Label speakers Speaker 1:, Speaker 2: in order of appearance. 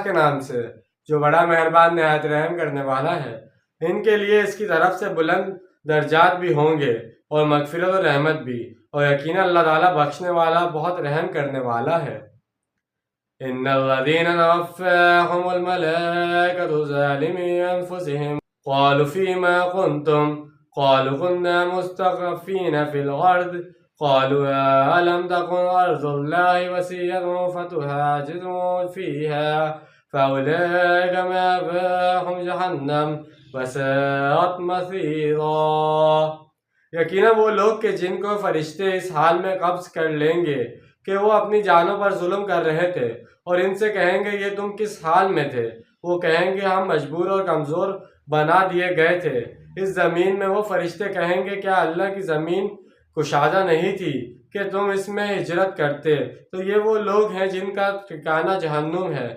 Speaker 1: کے نام سے جو بڑا مہربان نہایت رحم کرنے والا ہے۔ ان کے لیے اس کی طرف سے بلند درجات بھی ہوں گے اور مغفرت و رحمت بھی، اور یقیناً اللہ تعالیٰ بخشنے والا بہت رحم کرنے والا ہے۔ ان الذين توفاهم الملائكة ظالمي انفسهم قالوا فيما كنتم قالوا كنا مستضعفين في الارض قالوا الم تكن ارض الله واسعة فتهاجروا فيها فاولئك مأواهم جہنم وساءت مصيرا۔ یقیناً وہ لوگ کہ جن کو فرشتے اس حال میں قبض کر لیں گے کہ وہ اپنی جانوں پر ظلم کر رہے تھے، اور ان سے کہیں گے یہ تم کس حال میں تھے؟ وہ کہیں گے ہم مجبور اور کمزور بنا دیے گئے تھے اس زمین میں۔ وہ فرشتے کہیں گے کیا اللہ کی زمین کشادہ نہیں تھی کہ تم اس میں ہجرت کرتے؟ تو یہ وہ لوگ ہیں جن کا ٹھکانہ جہنم ہے،